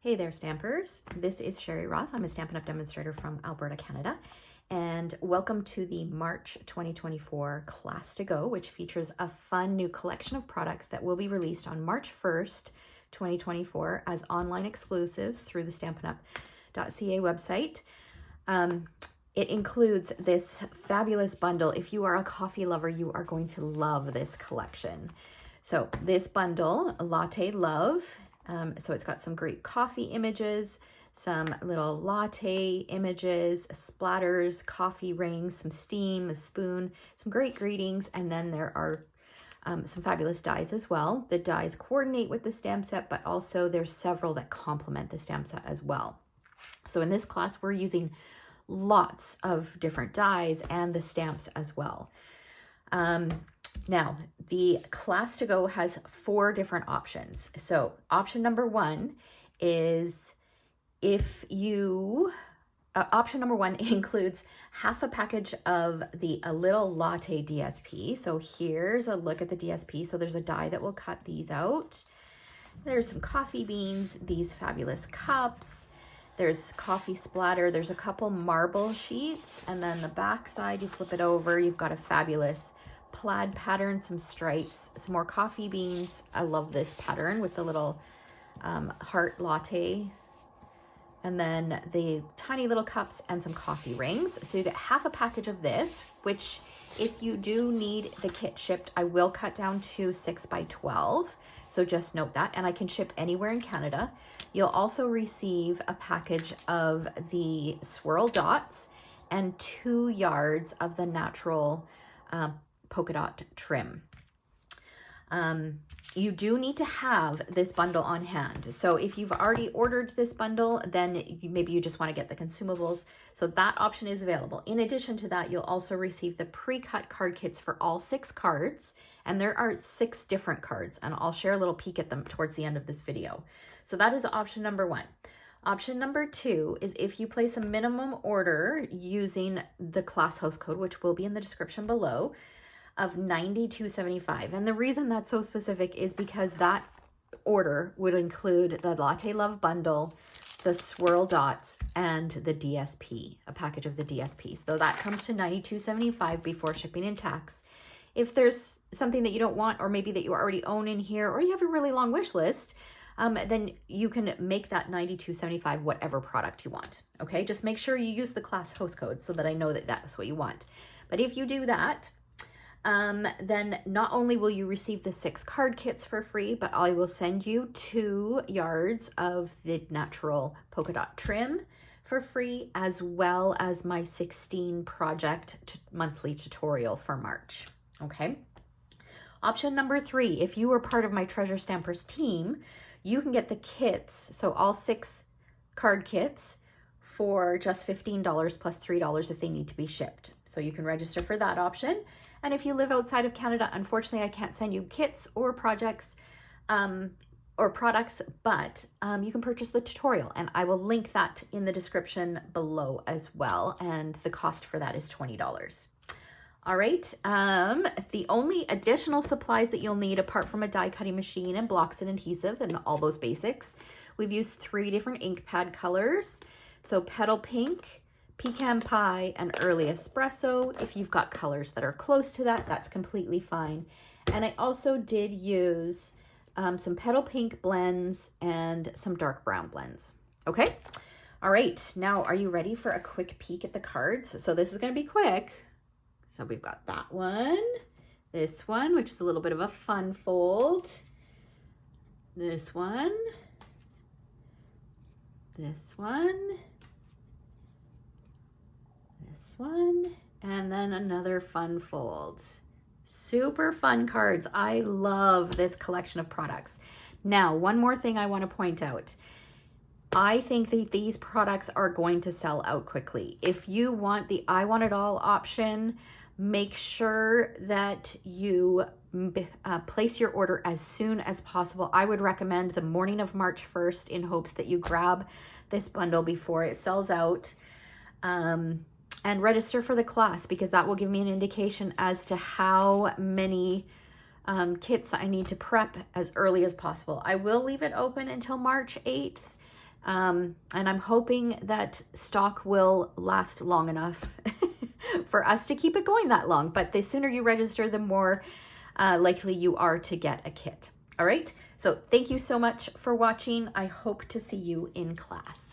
Hey there, Stampers. This is Sherry Roth. I'm a Stampin' Up! Demonstrator from Alberta, Canada. And welcome to the March 2024 Class to Go, which features a fun new collection of products that will be released on March 1st, 2024 as online exclusives through the stampinup.ca website. It includes this fabulous bundle. If you are a coffee lover, you are going to love this collection. So this bundle, Latte Love, so it's got some great coffee images, some little latte images, splatters, coffee rings, some steam, a spoon, some great greetings, and then there are some fabulous dies as well. The dies coordinate with the stamp set, but also there's several that complement the stamp set as well. So in this class, we're using lots of different dies and the stamps as well. Now, the Class to Go has 4 different options. So option number 1 is option number 1 includes half a package of a little Latte DSP. So here's a look at the DSP. So there's a die that will cut these out. There's some coffee beans, these fabulous cups. There's coffee splatter. There's a couple marble sheets. And then the back side, you flip it over, you've got a fabulous plaid pattern, some stripes, some more coffee beans. I love this pattern with the little heart latte, and then the tiny little cups and some coffee rings. So you get half a package of this, which if you do need the kit shipped, I will cut down to 6 by 12. So just note that, and I can ship anywhere in Canada. You'll also receive a package of the swirl dots and 2 yards of the natural polka dot trim. You do need to have this bundle on hand. So if you've already ordered this bundle, then maybe you just want to get the consumables. So that option is available. In addition to that, you'll also receive the pre-cut card kits for all 6 cards. And there are 6 different cards, and I'll share a little peek at them towards the end of this video. So that is option number 1. Option number 2 is if you place a minimum order using the class host code, which will be in the description below, of $92.75. And the reason that's so specific is because that order would include the Latte Love bundle, the swirl dots, and the DSP, a package of the DSP. So that comes to $92.75 before shipping and tax. If there's something that you don't want, or maybe that you already own in here, or you have a really long wish list, then you can make that $92.75 whatever product you want. Okay, just make sure you use the class host code so that I know that that's what you want. But if you do that, then not only will you receive the 6 card kits for free, but I will send you 2 yards of the natural polka dot trim for free, as well as my 16 project monthly tutorial for March. Okay. Option number 3, if you are part of my Treasure Stampers team, you can get the kits, so all 6 card kits, for just $15 plus $3 if they need to be shipped. So you can register for that option. And if you live outside of Canada, unfortunately, I can't send you kits or projects or products, but you can purchase the tutorial, and I will link that in the description below as well. And the cost for that is $20. All right. The only additional supplies that you'll need, apart from a die cutting machine and blocks and adhesive and all those basics, we've used 3 different ink pad colors. So Petal Pink, Pecan Pie, and Early Espresso. If you've got colors that are close to that, that's completely fine. And I also did use some Petal Pink blends and some dark brown blends. Okay. All right. Now, are you ready for a quick peek at the cards? So this is going to be quick. So we've got that one, this one, which is a little bit of a fun fold, this one, this one, this one, and then another fun fold. Super fun cards. I love this collection of products. Now, one more thing I want to point out. I think that these products are going to sell out quickly. If you want the I Want It All option, make sure that you place your order as soon as possible. I would recommend the morning of March 1st in hopes that you grab this bundle before it sells out. And register for the class, because that will give me an indication as to how many kits I need to prep as early as possible. I will leave it open until March 8th. And I'm hoping that stock will last long enough for us to keep it going that long. But the sooner you register, the more likely you are to get a kit. All right. So thank you so much for watching. I hope to see you in class.